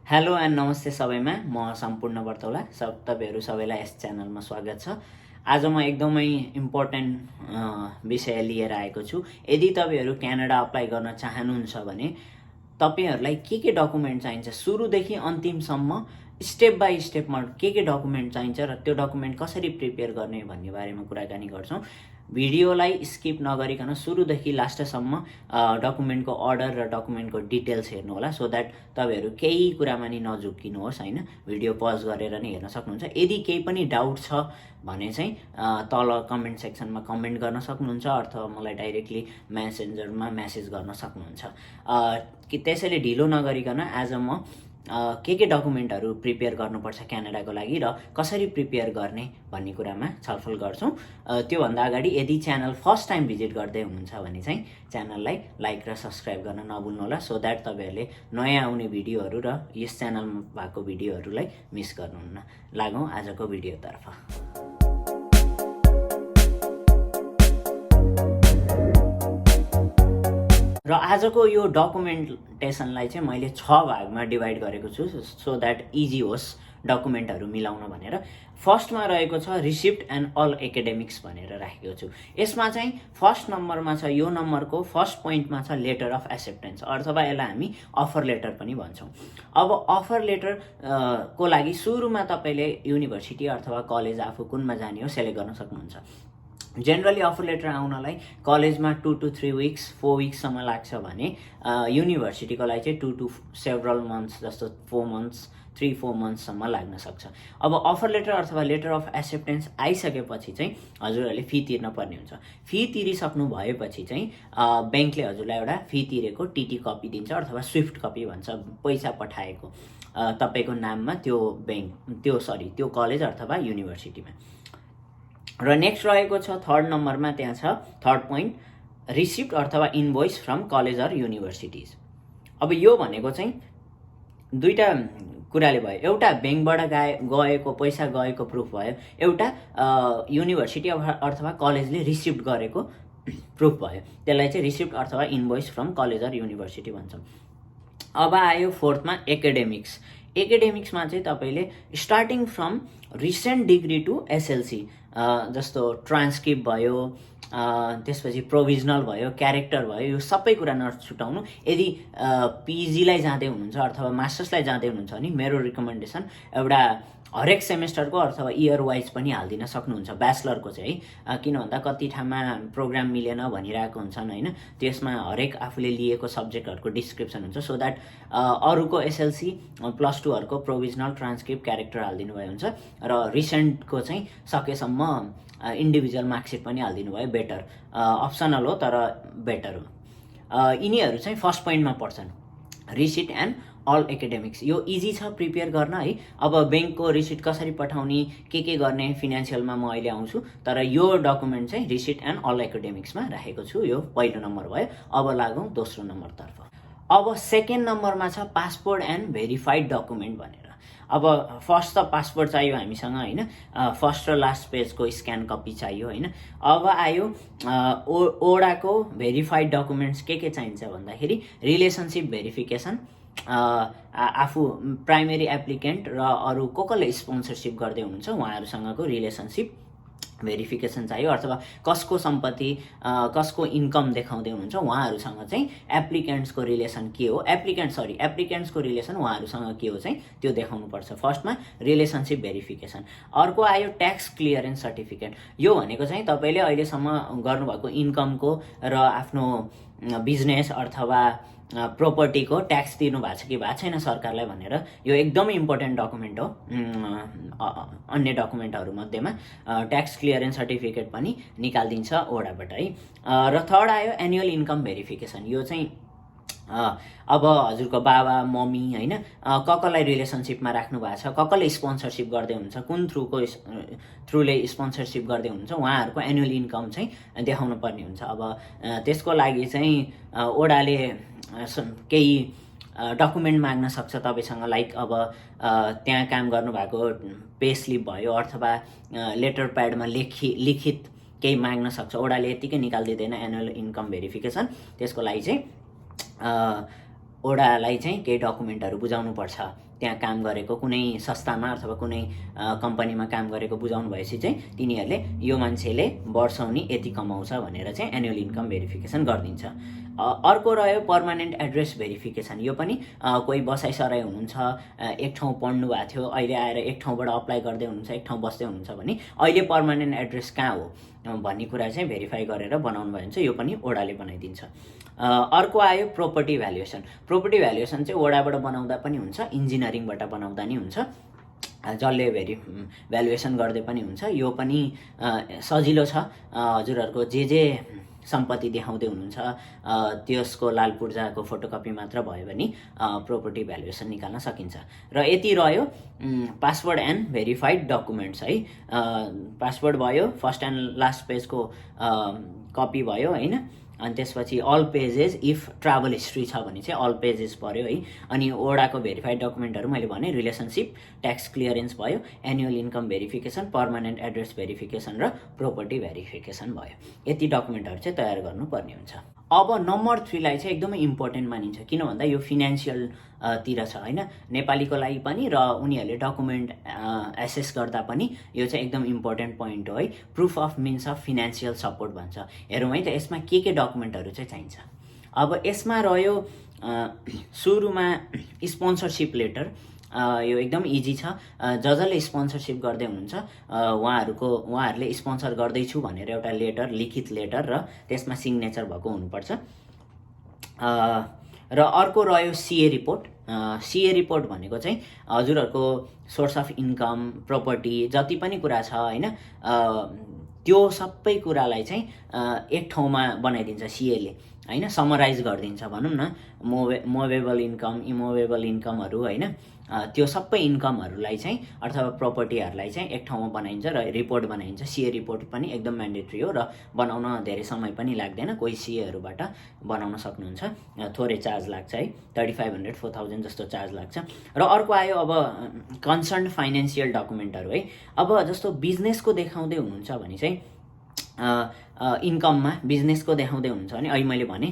Hello and नमस्ते सबैमा म सम्पूर्ण बर्तौला तपाईहरु सबैलाई यस च्यानलमा स्वागत छ। आज म एकदमै इम्पोर्टेन्ट विषय लिएर आएको छु। यदि तपाईहरु क्यानाडा अप्लाई गर्न चाहनुहुन्छ भने तपाईहरुलाई के डकुमेन्ट चाहिन्छ सुरुदेखि अन्तिमसम्म स्टेप बाइ स्टेपमा के डकुमेन्ट चाहिन्छ र त्यो डकुमेन्ट कसरी प्रिपेयर गर्ने भन्ने बारेमा कुराकानी गर्छौं। भिडियोलाई स्किप नगरिकन सुरुदेखि लास्टसम्म डकुमेन्टको अर्डर र डकुमेन्टको डिटेल्स हेर्नु होला सो दैट तपाईहरु केही कुरामा नि नझुक्किनुहोस् हैन। भिडियो पज गरेर नि हेर्न सक्नुहुन्छ। यदि केही पनि डाउट छ भने चाहिँ तल कमेन्ट सेक्सनमा कमेन्ट गर्न सक्नुहुन्छ अथवा मलाई डाइरेक्टली मेसेन्जरमा मेसेज गर्न सक्नुहुन्छ। त्यसैले ढिलो नगरिकन आज म के डकुमेन्टहरु प्रिपेयर गर्नुपर्छ क्यानाडाको लागि र कसरी प्रिपेयर गर्ने भन्ने कुरामा छलफल गर्छौं। त्यो भन्दा अगाडि यदि च्यानल फर्स्ट टाइम भिजिट गर्दै हुनुहुन्छ भने चाहिँ च्यानललाई लाइक र सब्स्क्राइब गर्न नभुल्नु होला सो दैट तपाईहरुले नयाँ आउने भिडियोहरु र यस च्यानलमा भएको भिडियोहरुलाई मिस गर्नुहुन्न। लागौं आजको भिडियोतर्फ। र आजको यो डकुमेन्टेसनलाई चाहिँ मैले 6 भागमा डिभाइड गरेको छु सो दैट इजी होस् डकुमेन्टहरु मिलाउन भनेर। फर्स्टमा रहेको छ रिसिप्ट एन्ड अल एकाडेमिक्स भनेर राखेको छु। यसमा चाहिँ फर्स्ट नम्बरमा छ, यो नम्बरको फर्स्ट पोइन्टमा छ लेटर अफ एक्सेप्टेन्स अथवा यसलाई हामी अफर लेटर पनि भन्छौं। अब अफर लेटर को लागि सुरुमा तपाईले युनिभर्सिटी अथवा कलेज आफू कुनमा जाने हो सेलेक्ट गर्न सक्नुहुन्छ। जनरली अफर लेटर आउनलाई कलेजमा 2 to 3 weeks 4 weeks सम्म लाग्छ भने युनिभर्सिटीको लागि चाहिँ 2 to several months जस्तो 4 months 3-4 months सम्म लाग्न सक्छ। अब अफर लेटर अथवा लेटर अफ एक्सेप्टेन्स आइसकेपछि चाहिँ हजुरहरुले फी तिर्न पर्ने हुन्छ। फी तिरिसक्नु भएपछि चाहिँ बैंकले हजुरलाई एउटा फी तिरेको टीटी कपी दिन्छ अथवा स्विफ्ट कपी भन्छ, पैसा पठाएको तपाईको नाममा त्यो कलेज अथवा युनिभर्सिटीमा। र नेक्स्ट रहेको छ थर्ड नम्बरमा, त्यहाँ छ थर्ड पोइन्ट रिसिप्ट अथवा इनभोइस फ्रम कलेज अर युनिभर्सिटीज। अब यो भनेको चाहिँ दुईटा कुराले भयो। एउटा बैंकबाट गएको पैसा गएको प्रुफ भयो, एउटा युनिभर्सिटी अथवा कलेजले रिसिप्ट गरेको प्रुफ भयो। त्यसलाई चाहिँ रिसिप्ट अथवा invoice from college or university भन्छौं। अब आयो फोर्थमा एकाडेमिक्स। एकाडेमिक्समा चाहिँ तपाईले starting from recent degree to SLC जस्तो ट्रान्सक्रिप्ट भयो, त्यसपछि प्रोभिजनल भयो, क्यारेक्टर भयो, यो सबै कुरा नछुटाउनु। यदि पीजीलाई जाँदै हुनुहुन्छ अथवा मास्टर्सलाई जाँदै हुनुहुन्छ भने मेरो रिकमेन्डेसन एउटा हरेक सेमेस्टरको अथवा इयर वाइज पनि हाल्दिन सक्नुहुन्छ। ब्याचलरको चाहिँ है, किन भन्दा कति ठाउँमा प्रोग्राम मिलेन भनिरहेको हुन्छन् हैन, त्यसमा हरेक आफूले लिएको सब्जेक्टहरुको डिस्क्रिप्सन हुन्छ सो दैट अरुको एसएलसी प्लस 2 हरुको प्रोभिजनल ट्रान्सक्रिप्ट क्यारेक्टर हाल्दिनु भए हुन्छ र रिसेन्टको चाहिँ सकेसम्म इन्डिभिजुअल मार्कसिट पनि हाल्दिनु भयो बेटर। अप्सनल हो तर बेटर हो। यिनीहरु चाहिँ फर्स्ट पोइन्टमा पर्छन् रिसिट एन्ड अल एकाडेमिक्स। यो इजी छ प्रिपेयर गर्न है। अब बैंकको रिसिट कसरी पठाउने के गर्ने फिनान्शियलमा म अहिले आउँछु, तर यो डकुमेन्ट चाहिँ रिसिट एन्ड अल एकाडेमिक्समा राखेको छु। यो पहिलो नम्बर भयो। अब लागौं दोस्रो नम्बरतर्फ। अब सेकेन्ड नम्बरमा छ पासपोर्ट एन्ड भेरिफाइड डकुमेन्ट भनेर। अब फर्स्ट त पासपोर्ट चाहियो हामीसँग हैन, फर्स्ट र लास्ट पेजको स्क्यान कपी चाहियो हैन। अब आयो ओडाको भेरिफाइड डकुमेन्ट्स के चाहिन्छ भन्दाखेरि रिलेसनशिप भेरिफिकेसन, आफू प्राइमेरी एप्लिकेन्ट र अरु कसले स्पोन्सरशिप गर्दै हुनुहुन्छ उहाँहरुसँगको रिलेसनशिप भेरिफिकेसन चाहियो अथवा कसको सम्पत्ति कसको इन्कम देखाउँदै हुनुहुन्छ उहाँहरुसँग चाहिँ एप्लिकेन्ट्सको रिलेसन के हो, एप्लिकेन्ट्सको रिलेसन उहाँहरुसँग के हो चाहिँ त्यो देखाउनु पर्छ। फर्स्टमा रिलेसनशिप भेरिफिकेसन। अर्को आयो ट्याक्स क्लियरेन्स सर्टिफिकेट। यो भनेको चाहिँ तपाईले अहिलेसम्म गर्नुभएको इन्कमको र आफ्नो बिजनेस अथवा प्रोपर्टीको ट्याक्स तिर्नु भएको छ कि भएको छैन सरकारलाई भनेर, यो एकदमै इम्पोर्टेन्ट डकुमेन्ट हो। अन्य डकुमेन्टहरु मध्येमा ट्याक्स क्लियरेन्स सर्टिफिकेट पनि निकाल्दिन्छ ओडाबाट है। र थर्ड आयो एनुअल इन्कम भेरिफिकेसन। यो चाहिँ अब हजुरको बाबा मम्मी हैन कसलाई रिलेसनशिपमा राख्नु भएको छ, कसले स्पोन्सरशिप गर्दै हुनुहुन्छ, कुन थ्रुले स्पोन्सरशिप गर्दै हुनुहुन्छ उहाँहरुको एनुअल इन्कम चाहिँ देखाउनु पर्ने हुन्छ। अब त्यसको लागि चाहिँ ओडाले केही डकुमेन्ट माग्न सक्छ तपाईसँग, लाइक अब त्यहाँ काम गर्नुभएको पे स्लिप भयो अथवा लेटर प्याडमा लिखित केही माग्न सक्छ। ओडाले यतिकै निकाल्दिदैन एनुअल इन्कम भेरिफिकेसन। त्यसको लागि चाहिँ ओडालाई चाहिँ केही डकुमेन्टहरू बुझाउनुपर्छ, त्यहाँ काम गरेको कुनै संस्थामा अथवा कुनै कम्पनीमा काम गरेको बुझाउनु भएपछि चाहिँ तिनीहरूले यो मान्छेले वर्षौनी यति कमाउँछ भनेर चाहिँ एनुअल इन्कम भेरिफिकेसन गरिदिन्छ। अर्को रह्यो पर्मानेन्ट एड्रेस भेरिफिकेसन। यो पनि कोही बसाइसराई हुनुहुन्छ, एक ठाउँ पढ्नु भएको थियो, अहिले आएर एक ठाउँबाट अप्लाई गर्दै हुनुहुन्छ, एक ठाउँ बस्दै हुनुहुन्छ भने अहिले पर्मानेन्ट एड्रेस कहाँ हो भन्ने कुरा चाहिँ भेरिफाई गरेर बनाउनु भयो भने चाहिँ यो पनि ओडाले बनाइदिन्छ। अर्को आयो प्रोपर्टी भ्यालुएसन। प्रोपर्टी भ्यालुएसन चाहिँ ओडाबाट बनाउँदा पनि हुन्छ, इन्जिनियरिङबाट बनाउँदा नि हुन्छ, जसले भ्यालुएसन गर्दै पनि हुन्छ। यो पनि सजिलो छ। हजुरहरूको जे सम्पत्ति देखाउँदै हुनुहुन्छ त्यसको लाल पूर्जाको फोटोकपी मात्र भयो भने प्रोपर्टी भ्यालुएसन निकाल्न सकिन्छ। र यति रह्यो पासवर्ड एन्ड भेरिफाइड डकुमेन्ट्स है। पासवर्ड भयो, फर्स्ट एन्ड लास्ट पेजको कपी भयो होइन, अनि त्यसपछि all pages if travel history छ भने चाहिँ अल पेजेस पऱ्यो है। अनि ओडाको भेरिफाइड डकुमेन्टहरू मैले भने रिलेसनसिप, ट्याक्स क्लियरेन्स भयो, annual income verification, permanent address verification र प्रोपर्टी भेरिफिकेसन भयो। यति डकुमेन्टहरू चाहिँ तयार गर्नुपर्ने हुन्छ। अब नम्बर 3 लाई चाहिँ एकदमै इम्पोर्टेन्ट मानिन्छ, किन भन्दा यो फिनान्सियल तिर छ होइन, नेपालीको लागि पनि र उनीहरूले डकुमेन्ट एसेस गर्दा पनि यो चाहिँ एकदम इम्पोर्टेन्ट पोइन्ट हो है। Proof of means of financial support भन्छ। हेरौँ है त यसमा के डकुमेन्टहरू चाहिँ चाहिन्छ। अब यसमा रह्यो सुरुमा स्पोन्सरसिप लेटर। यो एकदम इजी छ। जसले स्पोन्सरसिप गर्दै हुनुहुन्छ उहाँहरूले स्पोन्सर गर्दैछु भनेर एउटा लेटर, लिखित लेटर र त्यसमा सिग्नेचर भएको हुनुपर्छ। र अर्को रह्यो सिए रिपोर्ट। सिए रिपोर्ट भनेको चाहिँ हजुरहरूको सोर्स अफ इन्कम, प्रपर्टी जति पनि कुरा छ होइन, त्यो सबै कुरालाई चाहिँ एक ठाउँमा बनाइदिन्छ सिएले होइन, समराइज गरिदिन्छ भनौँ न। मोभेबल इन्कम, इमोभेबल इन्कमहरू होइन, त्यो सबै इन्कमहरूलाई चाहिँ अथवा प्रपर्टीहरूलाई चाहिँ एक ठाउँमा बनाइन्छ र रिपोर्ट बनाइन्छ। सिए रिपोर्ट पनि एकदम म्यान्डेटरी हो र बनाउन धेरै समय पनि लाग्दैन। कोही सिएहरूबाट बनाउन सक्नुहुन्छ, थोरै चार्ज लाग्छ है, 3500 4000 जस्तो चार्ज लाग्छ। र अर्को आयो अब कन्सर्न फाइनेन्सियल डकुमेन्टहरू है। अब जस्तो बिजनेसको देखाउँदै हुनुहुन्छ भने चाहिँ इन्कममा बिजनेसको देखाउँदै हुन्छ भने अहिले मैले भने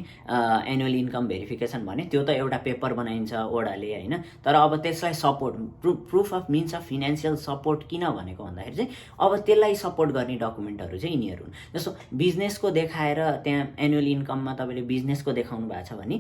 एनुअल इन्कम भेरिफिकेसन भने त्यो त एउटा पेपर बनाइन्छ ओडाले होइन। तर अब त्यसलाई support, proof of means of financial support किन भनेको भन्दाखेरि चाहिँ अब त्यसलाई सपोर्ट गर्ने डकुमेन्टहरू चाहिँ यिनीहरू हुन्। जस्तो बिजनेसको देखाएर त्यहाँ एनुअल इन्कममा तपाईँले बिजनेसको देखाउनु भएको छ भने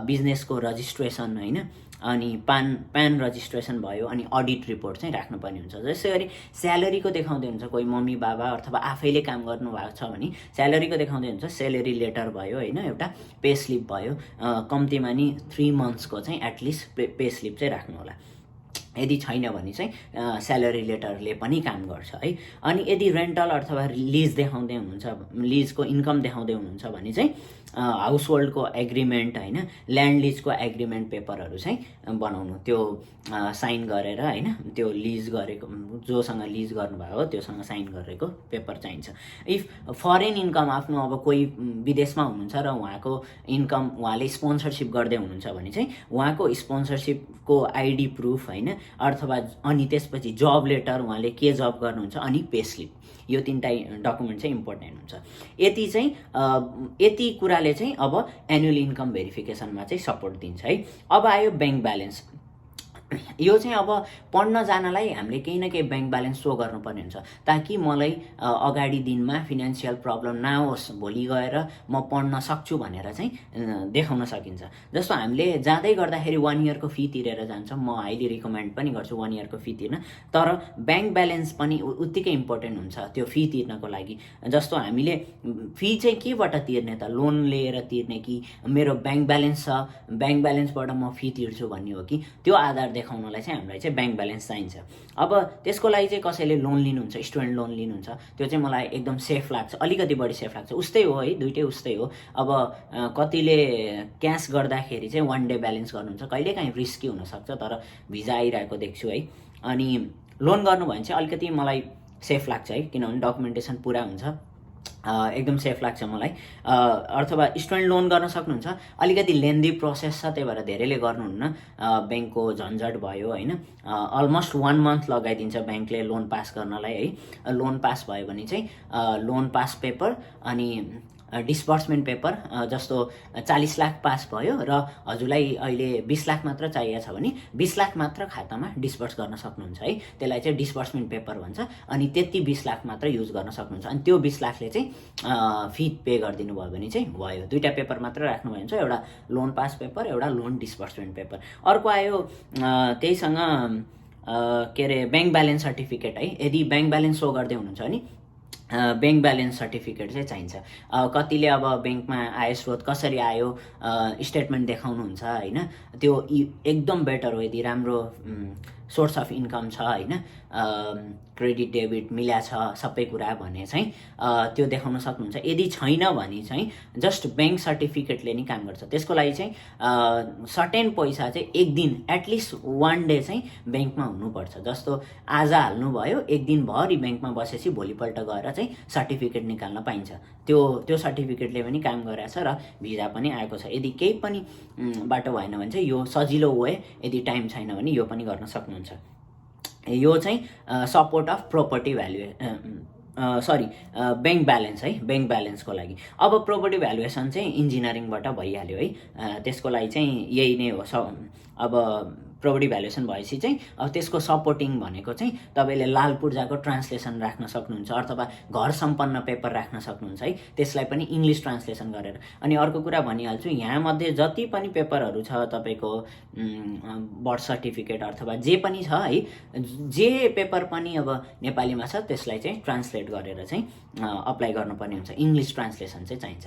बिजनेसको रजिस्ट्रेसन होइन, अनि प्यान रजिस्ट्रेसन भयो, अनि अडिट रिपोर्ट चाहिँ राख्नुपर्ने हुन्छ। जसै गरी स्यालेरीको देखाउँदै हुन्छ, कोही मम्मी बाबा अथवा आफैले काम गर्नुभएको छ भने स्यालेरीको देखाउँदै हुन्छ, स्यालेरी लेटर भयो होइन, एउटा पे स्लिप भयो, कम्तीमा नि 3 मन्थ्सको चाहिँ एटलिस्ट पे स्लिप चाहिँ राख्नु होला। यदि छैन भने चाहिँ स्यालेरी लेटरले पनि काम गर्छ है। अनि यदि रेन्टल अथवा लिज देखाउँदै हुनुहुन्छ, लिजको इन्कम देखाउँदै हुनुहुन्छ भने चाहिँ हाउस होल्डको एग्रिमेन्ट होइन, ल्यान्ड लिजको एग्रिमेन्ट पेपरहरू चाहिँ बनाउनु, त्यो साइन गरेर होइन, त्यो लिज गरेको जोसँग लिज गर्नुभएको हो त्योसँग साइन गरेको पेपर चाहिन्छ। इफ फरेन इन्कम आफ्नो अब कोही विदेशमा हुनुहुन्छ र उहाँको इन्कम उहाँले स्पोन्सरसिप गर्दै हुनुहुन्छ भने चाहिँ उहाँको स्पोन्सरसिपको आइडी प्रुफ होइन, अथवा अनि त्यसपछि जब लेटर, उहाँले के जब गर्नुहुन्छ, अनि पे स्लिप, यो 3टा डकुमेन्ट चाहिँ इम्पोर्टेन्ट हुन्छ। यति कुराले चाहिँ अब एनुअल इन्कम भेरिफिकेसनमा चाहिँ सपोर्ट दिन्छ है। अब आयो ब्याङ्क ब्यालेन्स। यो चाहिँ अब पढ्न जानलाई हामीले केही न केही ब्याङ्क ब्यालेन्स सो गर्नुपर्ने हुन्छ, ताकि मलाई अगाडि दिनमा फिनान्सियल प्रब्लम नहोस्, भोलि गएर म पढ्न सक्छु भनेर चाहिँ देखाउन सकिन्छ। जस्तो हामीले जाँदै गर्दाखेरि 1 इयरको फी तिरेर जान्छौँ, म हाइली रिकमेन्ड पनि गर्छु 1 इयरको फी तिर्न। तर ब्याङ्क ब्यालेन्स पनि उत्तिकै इम्पोर्टेन्ट हुन्छ त्यो फी तिर्नको लागि। जस्तो हामीले फी चाहिँ केबाट तिर्ने त, लोन लिएर तिर्ने कि मेरो ब्याङ्क ब्यालेन्स छ, ब्याङ्क ब्यालेन्सबाट म फी तिर्छु भन्ने हो कि, त्यो आधार देखाउनलाई चाहिँ हामीलाई चाहिँ ब्याङ्क ब्यालेन्स चाहिन्छ। अब त्यसको लागि चाहिँ कसैले लोन लिनुहुन्छ, स्टुडेन्ट लोन लिनुहुन्छ, त्यो चाहिँ मलाई एकदम सेफ लाग्छ, अलिकति बढी सेफ लाग्छ। उस्तै हो है, दुइटै उस्तै हो। अब कतिले क्यास गर्दाखेरि चाहिँ 1 डे ब्यालेन्स गर्नुहुन्छ, कहिलेकाहीँ रिस्की हुनसक्छ, तर भिजा आइरहेको देख्छु है। अनि लोन गर्नु भने चाहिँ अलिकति मलाई सेफ लाग्छ है, किनभने डकुमेन्टेसन पुरा हुन्छ, एकदम सेफ लाग्छ मलाई। अथवा स्टुडेन्ट लोन गर्न सक्नुहुन्छ, अलिकति लेन्दी प्रोसेस छ, त्यही भएर धेरैले गर्नुहुन्न, ब्याङ्कको झन्झट भयो होइन। अलमोस्ट 1 मन्थ लगाइदिन्छ ब्याङ्कले लोन पास गर्नलाई है। लोन पास भयो भने चाहिँ लोन पास पेपर अनि डिस्बर्समेन्ट पेपर जस्तो 40 लाख पास भयो र हजुरलाई अहिले 20 लाख मात्र चाहिएको छ भने 20 लाख मात्र खातामा डिस्बर्स गर्न सक्नुहुन्छ है, त्यसलाई चाहिँ डिस्बर्समेन्ट पेपर भन्छ। अनि त्यति 20 लाख मात्र युज गर्न सक्नुहुन्छ। अनि त्यो 20 लाखले चाहिँ फी पे गरिदिनु भयो भने चाहिँ भयो। दुईवटा पेपर मात्र राख्नुभयो भने चाहिँ एउटा लोन पास पेपर, एउटा लोन डिस्बर्समेन्ट पेपर। अर्को आयो त्यहीसँग के अरे ब्याङ्क ब्यालेन्स सर्टिफिकेट है। यदि ब्याङ्क ब्यालेन्स सो गर्दै हुनुहुन्छ भने ब्याङ्क ब्यालेन्स सर्टिफिकेट चाहिँ चाहिन्छ। कतिले अब ब्याङ्कमा आय स्रोत कसरी आयो स्टेटमेन्ट देखाउनुहुन्छ होइन, त्यो एकदम बेटर हो। यदि राम्रो सोर्स अफ इन्कम छ होइन, क्रेडिट डेबिट मिल्या छ सबै कुरा भने चाहिँ त्यो देखाउन सक्नुहुन्छ। यदि छैन भने चाहिँ जस्ट ब्याङ्क सर्टिफिकेटले नि काम गर्छ। त्यसको लागि चाहिँ सर्टेन पैसा चाहिँ एक दिन एटलिस्ट 1 डे चाहिँ ब्याङ्कमा हुनुपर्छ। जस्तो आज हाल्नुभयो, एक दिनभरि ब्याङ्कमा बसेपछि भोलिपल्ट गएर चाहिँ सर्टिफिकेट निकाल्न पाइन्छ। त्यो सर्टिफिकेटले पनि काम गरेछ र भिजा पनि आएको छ। यदि केही पनि बाटो भएन भने चाहिँ यो सजिलो वे, यदि टाइम छैन भने यो पनि गर्न सक्नुहुन्छ। यो चाहिँ सपोर्ट अफ प्रोपर्टी भ्यालुए ब्याङ्क ब्यालेन्स है, ब्याङ्क ब्यालेन्सको लागि। अब प्रोपर्टी भ्यालुएसन चाहिँ इन्जिनियरिङबाट भइहाल्यो है, त्यसको लागि चाहिँ यही नै हो। अब प्रोपर्टी भ्यालुएसन भएपछि चाहिँ अब त्यसको सपोर्टिङ भनेको चाहिँ तपाईँले लाल पूर्जाको ट्रान्सलेसन राख्न सक्नुहुन्छ अथवा घर सम्पन्न पेपर राख्न सक्नुहुन्छ है, त्यसलाई पनि इङ्ग्लिस ट्रान्सलेसन गरेर। अनि अर्को कुरा भनिहाल्छु, यहाँमध्ये जति पनि पेपरहरू छ तपाईँको बर्थ सर्टिफिकेट अथवा जे पनि छ है, जे पेपर पनि अब नेपालीमा छ त्यसलाई चाहिँ ट्रान्सलेट गरेर चाहिँ अप्लाई गर्नुपर्ने हुन्छ। इङ्ग्लिस ट्रान्सलेसन चाहिँ चाहिन्छ।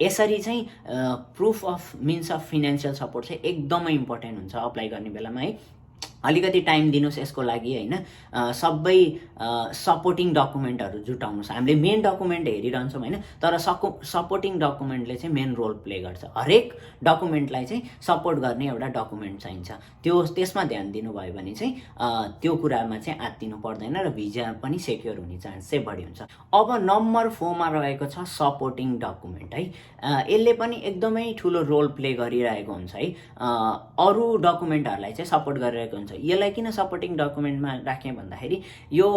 यसरी चाहिँ proof of means of financial support चाहिँ एकदमै इम्पोर्टेन्ट हुन्छ अप्लाई गर्ने बेलामा है। अलिकति टाइम दिनुहोस् यसको लागि होइन। सबै सपोर्टिङ डकुमेन्टहरू जुटाउनुहोस्। हामीले मेन डकुमेन्ट हेरिरहन्छौँ होइन, तर सपोर्टिङ डकुमेन्टले चाहिँ मेन रोल प्ले गर्छ। हरेक डकुमेन्टलाई चाहिँ सपोर्ट गर्ने एउटा डकुमेन्ट चाहिन्छ। त्यसमा ध्यान दिनुभयो भने चाहिँ त्यो कुरामा चाहिँ आत्तिनु पर्दैन र भिजा पनि सेक्योर हुने चान्स चाहिँ बढी हुन्छ। अब नम्बर 4 मा रहेको छ सपोर्टिङ डकुमेन्ट है। यसले पनि एकदमै ठुलो रोल प्ले गरिरहेको हुन्छ है। अरू डकुमेन्टहरूलाई चाहिँ सपोर्ट गरिरहेको हुन्छ। यसलाई किन सपोर्टिङ डकुमेन्टमा राखेँ भन्दाखेरि यो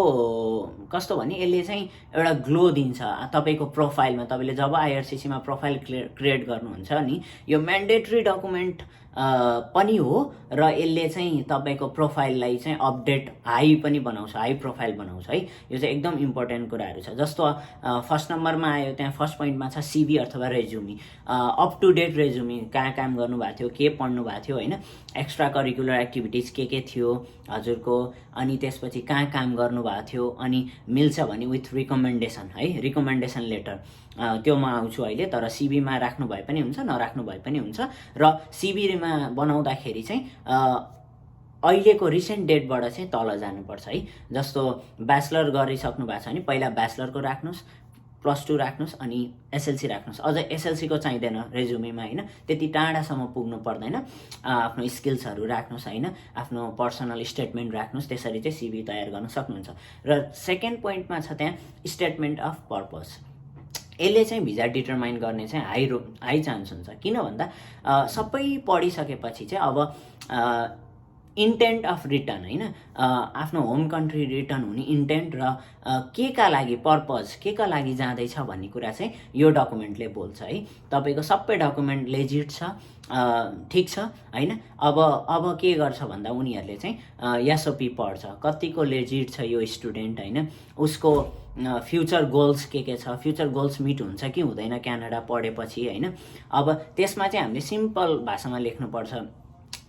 कस्तो भने यसले चाहिँ एउटा ग्लो दिन्छ तपाईँको प्रोफाइलमा। तपाईँले जब आइआरसिसीमा प्रोफाइल क्रिएट गर्नुहुन्छ नि, यो म्यान्डेटरी डकुमेन्ट पनि हो र यसले चाहिँ तपाईँको प्रोफाइललाई चाहिँ अपडेट हाई पनि बनाउँछ, हाई प्रोफाइल बनाउँछ है। यो चाहिँ एकदम इम्पोर्टेन्ट कुराहरू छ। जस्तो फर्स्ट नम्बरमा आयो, त्यहाँ फर्स्ट पोइन्टमा छ सिभी अथवा रेज्युमी, अप टु डेट रेज्युमी, कहाँ काम गर्नुभएको थियो, के पढ्नु भएको थियो होइन, एक्स्ट्रा करिकुलर एक्टिभिटिज के थियो हजुरको, अनि त्यसपछि कहाँ काम गर्नुभएको थियो, अनि मिल्छ भने विथ रिकमेन्डेसन है, रिकमेन्डेसन लेटर त्योमा आउँछु अहिले। तर सिबीमा राख्नु भए पनि हुन्छ, नराख्नु भए पनि हुन्छ। र सिबीमा बनाउँदाखेरि चाहिँ अहिलेको रिसेन्ट डेटबाट चाहिँ तल जानुपर्छ है। जस्तो ब्याचलर गरिसक्नु भएको छ भने पहिला ब्याचलरको राख्नुहोस्, +2 राख्नुहोस्, अनि एसएलसी राख्नुहोस्। अझ एसएलसीको चाहिँदैन रेज्युमीमा होइन, त्यति टाढासम्म पुग्नु पर्दैन। आफ्नो स्किल्सहरू राख्नुहोस् होइन, आफ्नो पर्सनल स्टेटमेन्ट राख्नुहोस्, त्यसरी चाहिँ सिभी तयार गर्न सक्नुहुन्छ। र सेकेन्ड पोइन्टमा छ त्यहाँ स्टेटमेन्ट अफ पर्पस। यसले चाहिँ भिजा डिटरमाइन गर्ने चाहिँ हाई चान्स हुन्छ। किन भन्दा सबै पढिसकेपछि चाहिँ अब इन्टेन्ट अफ रिटर्न होइन, आफ्नो होम कन्ट्री रिटर्न हुने इन्टेन्ट र के का लागि पर्पज, के का लागि जाँदैछ भन्ने कुरा चाहिँ यो डकुमेन्टले बोल्छ है। तपाईँको सबै डकुमेन्ट लेजिट छ, ठिक छ होइन। अब के गर्छ भन्दा उनीहरूले चाहिँ एसओपी पढ्छ, कतिको लेजिट छ यो स्टुडेन्ट होइन, उसको फ्युचर गोल्स के छ, फ्युचर गोल्स मिट हुन्छ कि हुँदैन क्यानाडा पढेपछि होइन। अब त्यसमा चाहिँ हामीले सिम्पल भाषामा लेख्नुपर्छ।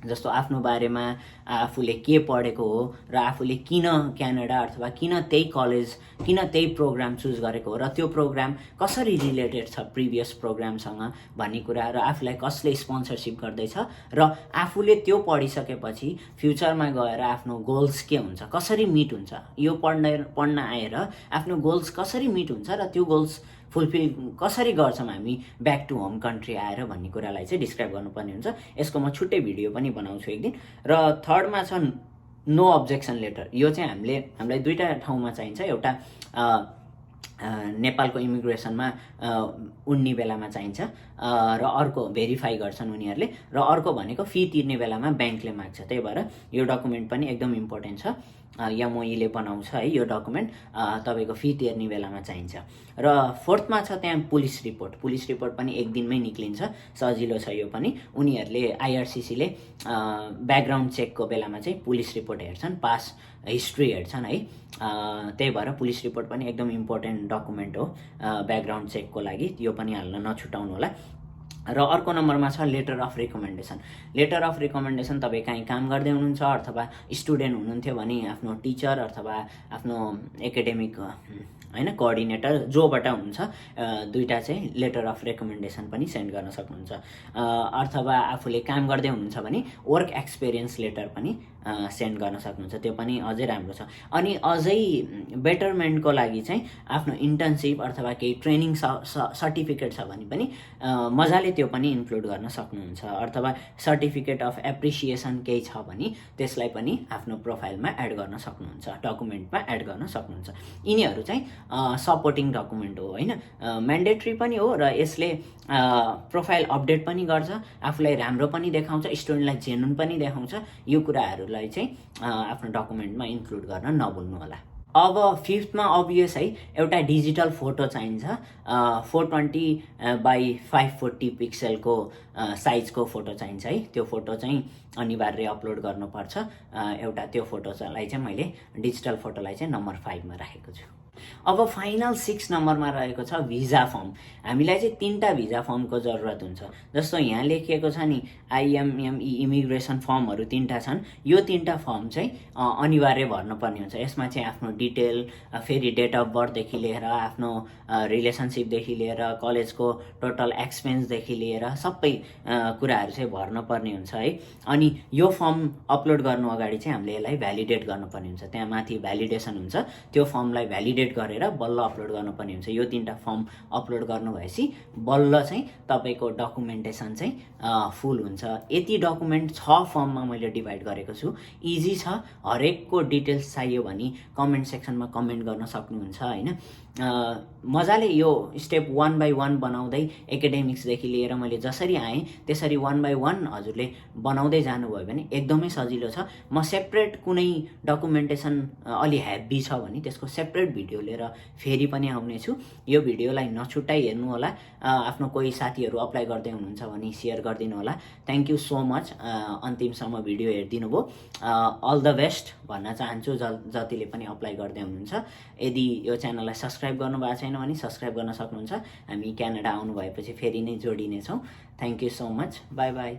जस्तो आफ्नो बारेमा आफूले के पढेको हो र आफूले किन क्यानाडा अथवा किन त्यही कलेज, किन त्यही प्रोग्राम चुज गरेको हो र त्यो प्रोग्राम कसरी रिलेटेड छ प्रिभियस प्रोग्रामसँग भन्ने कुरा, र आफूलाई कसले स्पोन्सरसिप गर्दैछ, र आफूले त्यो पढिसकेपछि फ्युचरमा गएर आफ्नो गोल्स के हुन्छ, कसरी मिट हुन्छ, यो पढ्न आएर आफ्नो गोल्स कसरी मिट हुन्छ र त्यो गोल्स फुलफिल कसरी गर्छौँ हामी ब्याक टु होम कन्ट्री आएर भन्ने कुरालाई चाहिँ डिस्क्राइब गर्नुपर्ने हुन्छ। यसको म छुट्टै भिडियो पनि बनाउँछु एक दिन। र थर्डमा छ नो अब्जेक्सन लेटर। यो चाहिँ हामीलाई दुईवटा ठाउँमा चाहिन्छ। एउटा नेपालको इमिग्रेसनमा उड्ने बेलामा चाहिन्छ र अर्को भेरिफाई गर्छन् उनीहरूले र अर्को भनेको फी तिर्ने बेलामा ब्याङ्कले माग्छ। त्यही भएर यो डकुमेन्ट पनि एकदम इम्पोर्टेन्ट छ। एमओईले बनाउँछ है यो डकुमेन्ट, तपाईँको फी तिर्ने बेलामा चाहिन्छ। र फोर्थमा छ त्यहाँ पुलिस रिपोर्ट। पुलिस रिपोर्ट पनि एक दिनमै निक्लिन्छ, सजिलो छ यो पनि। उनीहरूले आइआरसिसीले ब्याकग्राउन्ड चेकको बेलामा चाहिँ पुलिस रिपोर्ट हेर्छन्, पास हिस्ट्री हेर्छन् है। त्यही भएर पुलिस रिपोर्ट पनि एकदम इम्पोर्टेन्ट डकुमेन्ट हो ब्याकग्राउन्ड चेकको लागि, यो पनि हाल्न नछुटाउनु होला। र अर्को नम्बरमा छ letter of recommendation. Letter of recommendation तपाईँ कहीँ काम गर्दै हुनुहुन्छ अथवा स्टुडेन्ट हुनुहुन्थ्यो भने आफ्नो टिचर अथवा आफ्नो एकाडेमिक होइन कोअर्डिनेटर जोबाट हुन्छ, दुईवटा चाहिँ लेटर अफ रिकमेन्डेसन पनि सेन्ड गर्न सक्नुहुन्छ। अथवा आफूले काम गर्दै हुनुहुन्छ भने वर्क एक्सपिरियन्स लेटर पनि सेन्ड गर्न सक्नुहुन्छ, त्यो पनि अझै राम्रो छ। अनि अझै बेटरमेन्टको लागि चाहिँ आफ्नो इन्टर्नसिप अथवा केही ट्रेनिङ सर्टिफिकेट छ भने पनि मजाले त्यो पनि इन्क्लुड गर्न सक्नुहुन्छ। अथवा सर्टिफिकेट अफ एप्रिसिएसन केही छ भने त्यसलाई पनि आफ्नो प्रोफाइलमा एड गर्न सक्नुहुन्छ, डकुमेन्टमा एड गर्न सक्नुहुन्छ। यिनीहरू चाहिँ सपोर्टिङ डकुमेन्ट हो होइन, म्यान्डेटरी पनि हो र यसले प्रोफाइल अपडेट पनि गर्छ, आफूलाई राम्रो पनि देखाउँछ, स्टुडेन्टलाई जेन्युन पनि देखाउँछ। यो कुराहरूलाई चाहिँ आफ्नो डकुमेन्टमा इन्क्लुड गर्न नभुल्नु होला। अब फिफ्थमा अभियस है, एउटा डिजिटल फोटो चाहिन्छ। 420 बाई 540 पिक्सलको साइजको फोटो चाहिन्छ है। त्यो फोटो चाहिँ अनिवार्य अपलोड गर्नुपर्छ एउटा। त्यो फोटोलाई चाहिँ मैले डिजिटल फोटोलाई चाहिँ नम्बर 5मा राखेको छु। अब फाइनल 6 नम्बरमा रहेको छ भिजा फर्म। हामीलाई चाहिँ 3टा भिजा फर्मको जरुरत हुन्छ। जस्तो यहाँ लेखिएको छ नि आइएमएमई इमिग्रेसन फर्महरू 3टा छन्। यो 3टा फर्म चाहिँ अनिवार्य भर्नुपर्ने हुन्छ। यसमा चाहिँ आफ्नो डिटेल, फेरि डेट अफ बर्थदेखि लिएर आफ्नो रिलेसनसिपदेखि लिएर कलेजको टोटल एक्सपेन्सदेखि लिएर सबै कुराहरू चाहिँ भर्नुपर्ने हुन्छ है। अनि यो फर्म अपलोड गर्नु अगाडि चाहिँ हामीले यसलाई भ्यालिडेट गर्नुपर्ने हुन्छ। त्यहाँ माथि भ्यालिडेसन हुन्छ, त्यो फर्मलाई भ्यालिडेट गरेर बल्ल अपलोड गर्नुपर्ने हुन्छ। यो 3टा फर्म अपलोड गर्नुभएपछि बल्ल चाहिँ तपाईँको डकुमेन्टेसन चाहिँ फुल हुन्छ। यति डकुमेन्ट 6 फर्ममा मैले डिभाइड गरेको छु। इजी छ, हरेकको डिटेल्स चाहियो भने कमेन्ट सेक्सनमा कमेन्ट गर्न सक्नुहुन्छ होइन। मजाले यो स्टेप 1 बाई 1 बनाउँदै एकाडेमिक्सदेखि लिएर मैले जसरी आएँ त्यसरी 1 बाई 1 हजुरले बनाउँदै जानुभयो भने एकदमै सजिलो छ। म सेपरेट कुनै डकुमेन्टेसन अलि हेभी छ भने त्यसको सेपरेट भिडियो लिएर फेरि पनि आउनेछु। यो भिडियोलाई नछुट्टाइ हेर्नु होला। आफ्नो कोही साथीहरू अप्लाई गर्दै हुनुहुन्छ भने सेयर गरिदिनु होला। थ्याङ्क यू सो मच अन्तिमसम्म भिडियो हेरिदिनु भयो। अल द बेस्ट भन्न चाहन्छु जतिले पनि अप्लाई गर्दै हुनुहुन्छ। यदि यो च्यानललाई सब्सक्राइब गर्नुभएको छैन भने सब्सक्राइब गर्न सक्नुहुन्छ। हामी क्यानाडा आउनु भएपछि फेरि नै जोडिनेछौँ। Thank you so much, bye by.